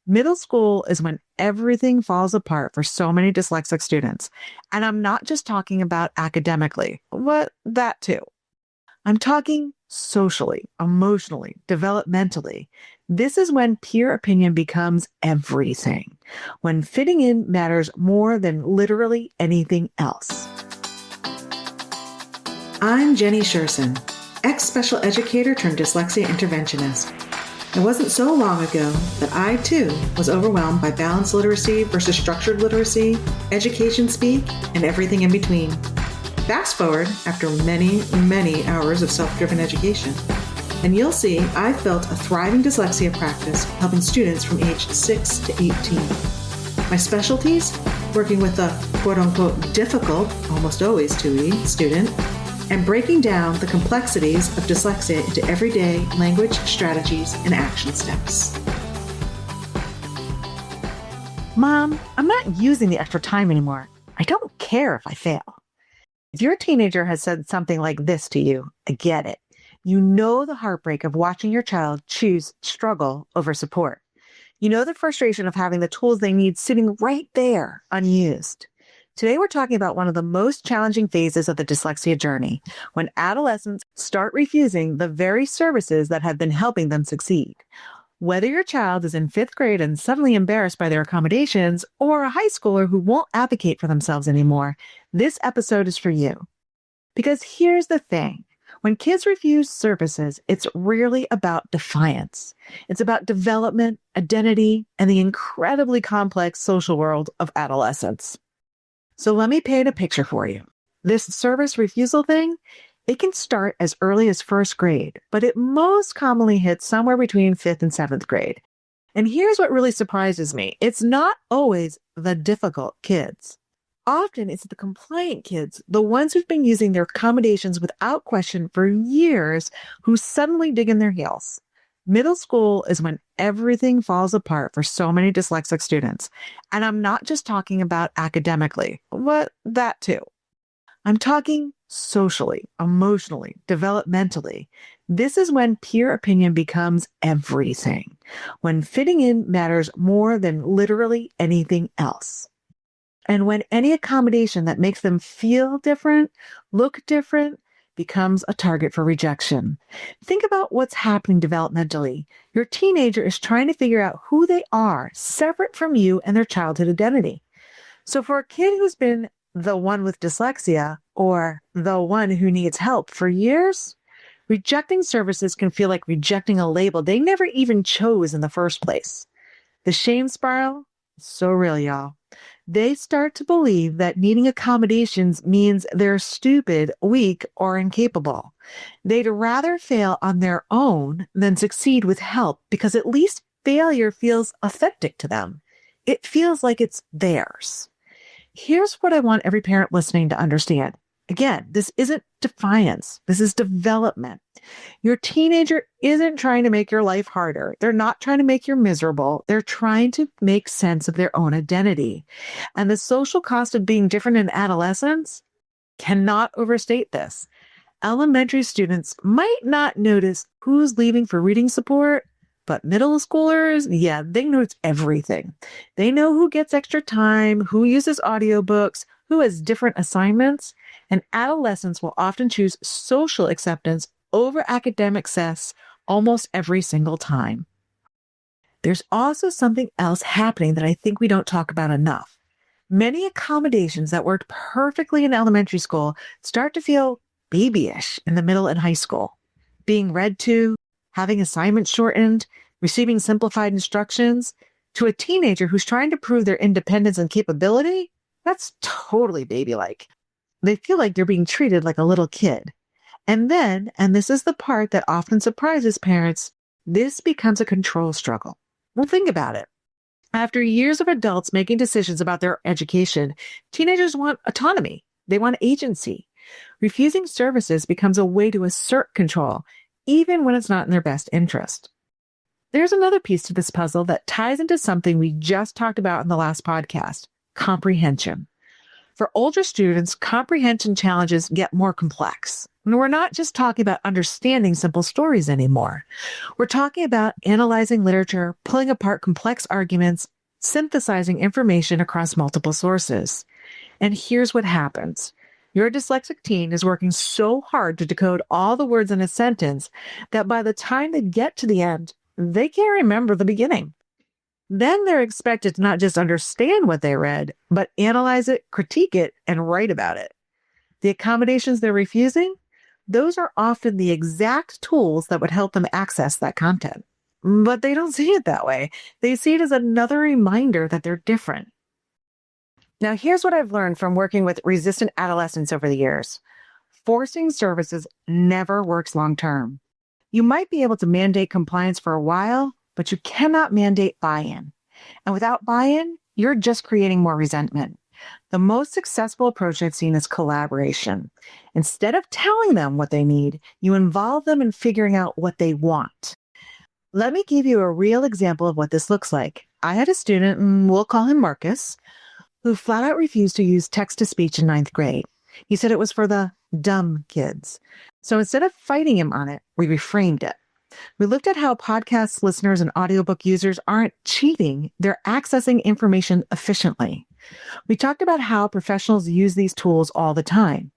Middle school is when everything falls apart for so many dyslexic students. And I'm not just talking about academically, but that too. I'm talking socially, emotionally, developmentally. This is when peer opinion becomes everything, when fitting in matters more than literally anything else. I'm Jenny Scherson, ex-special educator turned dyslexia interventionist. It wasn't so long ago that I, too, was overwhelmed by balanced literacy versus structured literacy, education speak, and everything in between. Fast forward after many, many hours of self-driven education, and you'll see I've built a thriving dyslexia practice helping students from age 6 to 18. My specialties? Working with the quote-unquote difficult, almost always 2E, student, and breaking down the complexities of dyslexia into everyday language, strategies, and action steps. Mom, I'm not using the extra time anymore. I don't care if I fail. If your teenager has said something like this to you, I get it. You know the heartbreak of watching your child choose struggle over support. You know the frustration of having the tools they need sitting right there, unused. Today, we're talking about one of the most challenging phases of the dyslexia journey, when adolescents start refusing the very services that have been helping them succeed. Whether your child is in 5th grade and suddenly embarrassed by their accommodations, or a high schooler who won't advocate for themselves anymore, this episode is for you. Because here's the thing. When kids refuse services, it's rarely about defiance. It's about development, identity, and the incredibly complex social world of adolescence. So let me paint a picture for you. This service refusal thing, it can start as early as 1st grade, but it most commonly hits somewhere between 5th and 7th grade. And here's what really surprises me. It's not always the difficult kids. Often it's the compliant kids, the ones who've been using their accommodations without question for years, who suddenly dig in their heels. Middle school is when everything falls apart for so many dyslexic students. And I'm not just talking about academically, but that too. I'm talking socially, emotionally, developmentally. This is when peer opinion becomes everything, when fitting in matters more than literally anything else. And when any accommodation that makes them feel different, look different, becomes a target for rejection. Think about what's happening developmentally. Your teenager is trying to figure out who they are, separate from you and their childhood identity. So for a kid who's been the one with dyslexia or the one who needs help for years, rejecting services can feel like rejecting a label they never even chose in the first place. The shame spiral is so real, y'all. They start to believe that needing accommodations means they're stupid, weak, or incapable. They'd rather fail on their own than succeed with help because at least failure feels authentic to them. It feels like it's theirs. Here's what I want every parent listening to understand. Again, this isn't defiance. This is development. Your teenager isn't trying to make your life harder. They're not trying to make you miserable. They're trying to make sense of their own identity. And the social cost of being different in adolescence cannot overstate this. Elementary students might not notice who's leaving for reading support, but middle schoolers, yeah, they notice everything. They know who gets extra time, who uses audiobooks, who has different assignments, and adolescents will often choose social acceptance over academic success almost every single time. There's also something else happening that I think we don't talk about enough. Many accommodations that worked perfectly in elementary school start to feel babyish in the middle and high school. Being read to, having assignments shortened, receiving simplified instructions, to a teenager who's trying to prove their independence and capability, that's totally baby-like. They feel like they're being treated like a little kid. And then, and this is the part that often surprises parents, this becomes a control struggle. Well, think about it. After years of adults making decisions about their education, teenagers want autonomy. They want agency. Refusing services becomes a way to assert control, even when it's not in their best interest. There's another piece to this puzzle that ties into something we just talked about in the last podcast, comprehension. For older students, comprehension challenges get more complex. And we're not just talking about understanding simple stories anymore. We're talking about analyzing literature, pulling apart complex arguments, synthesizing information across multiple sources. And here's what happens. Your dyslexic teen is working so hard to decode all the words in a sentence that by the time they get to the end, they can't remember the beginning. Then they're expected to not just understand what they read, but analyze it, critique it, and write about it. The accommodations they're refusing, those are often the exact tools that would help them access that content. But they don't see it that way. They see it as another reminder that they're different. Now, here's what I've learned from working with resistant adolescents over the years. Forcing services never works long term. You might be able to mandate compliance for a while, but you cannot mandate buy-in. And without buy-in, you're just creating more resentment. The most successful approach I've seen is collaboration. Instead of telling them what they need, you involve them in figuring out what they want. Let me give you a real example of what this looks like. I had a student, and we'll call him Marcus, who flat out refused to use text-to-speech in 9th grade. He said it was for the dumb kids. So instead of fighting him on it, we reframed it. We looked at how podcast listeners and audiobook users aren't cheating, they're accessing information efficiently. We talked about how professionals use these tools all the time.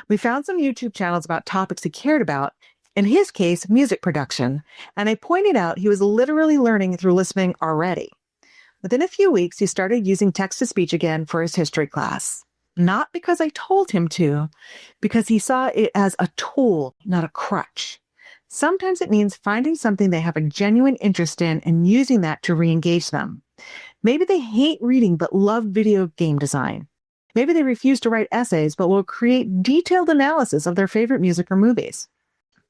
We found some YouTube channels about topics he cared about, in his case, music production, and I pointed out he was literally learning through listening already. Within a few weeks, he started using text-to-speech again for his history class. Not because I told him to, because he saw it as a tool, not a crutch. Sometimes it means finding something they have a genuine interest in and using that to re-engage them. Maybe they hate reading but love video game design. Maybe they refuse to write essays but will create detailed analysis of their favorite music or movies.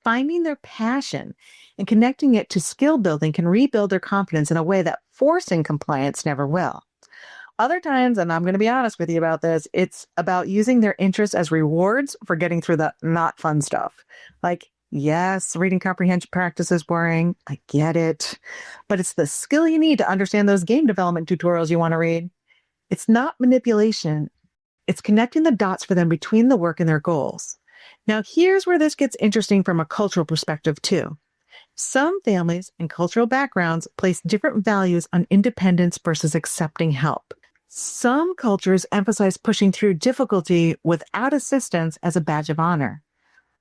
Finding their passion and connecting it to skill building can rebuild their confidence in a way that forcing compliance never will. Other times, and I'm going to be honest with you about this, it's about using their interests as rewards for getting through the not fun stuff. Like, yes, reading comprehension practice is boring. I get it. But it's the skill you need to understand those game development tutorials you want to read. It's not manipulation. It's connecting the dots for them between the work and their goals. Now, here's where this gets interesting from a cultural perspective, too. Some families and cultural backgrounds place different values on independence versus accepting help. Some cultures emphasize pushing through difficulty without assistance as a badge of honor.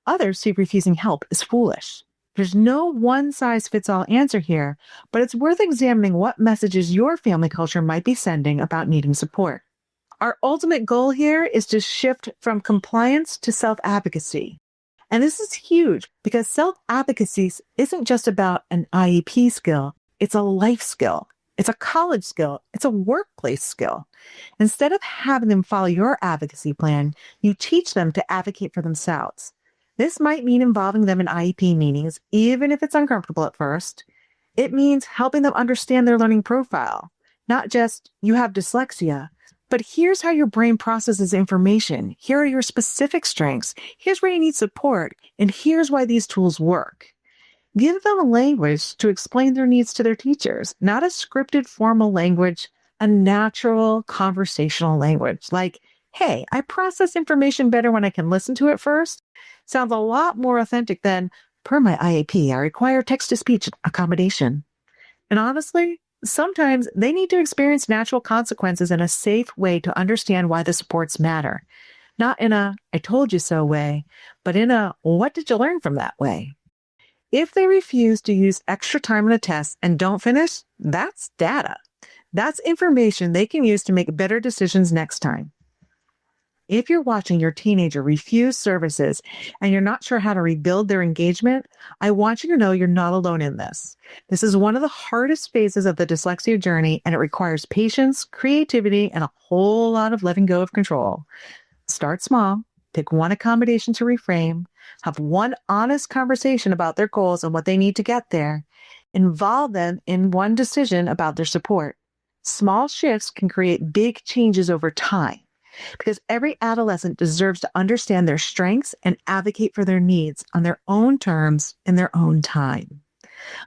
Others see refusing help as foolish. There's no one-size-fits-all answer here, but it's worth examining what messages your family culture might be sending about needing support. Our ultimate goal here is to shift from compliance to self-advocacy. And this is huge because self-advocacy isn't just about an IEP skill. It's a life skill. It's a college skill. It's a workplace skill. Instead of having them follow your advocacy plan, you teach them to advocate for themselves. This might mean involving them in IEP meetings, even if it's uncomfortable at first. It means helping them understand their learning profile, not just, you have dyslexia, but here's how your brain processes information. Here are your specific strengths. Here's where you need support. And here's why these tools work. Give them a language to explain their needs to their teachers, not a scripted formal language, a natural conversational language. Like, hey, I process information better when I can listen to it first. Sounds a lot more authentic than, per my IEP, I require text-to-speech accommodation. And honestly, sometimes they need to experience natural consequences in a safe way to understand why the supports matter. Not in a, I told you so way, but in a, what did you learn from that way? If they refuse to use extra time on a test and don't finish, that's data. That's information they can use to make better decisions next time. If you're watching your teenager refuse services and you're not sure how to rebuild their engagement, I want you to know you're not alone in this. This is one of the hardest phases of the dyslexia journey, and it requires patience, creativity, and a whole lot of letting go of control. Start small, pick one accommodation to reframe, have one honest conversation about their goals and what they need to get there, involve them in one decision about their support. Small shifts can create big changes over time, because every adolescent deserves to understand their strengths and advocate for their needs on their own terms in their own time.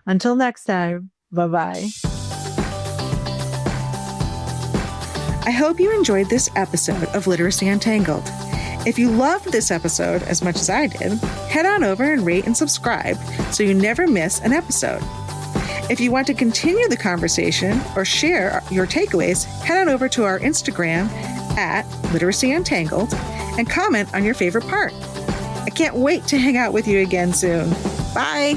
Until next time, bye-bye. I hope you enjoyed this episode of Literacy Untangled. If you loved this episode as much as I did, head on over and rate and subscribe so you never miss an episode. If you want to continue the conversation or share your takeaways, head on over to our Instagram at Literacy Untangled and comment on your favorite part. I can't wait to hang out with you again soon. Bye.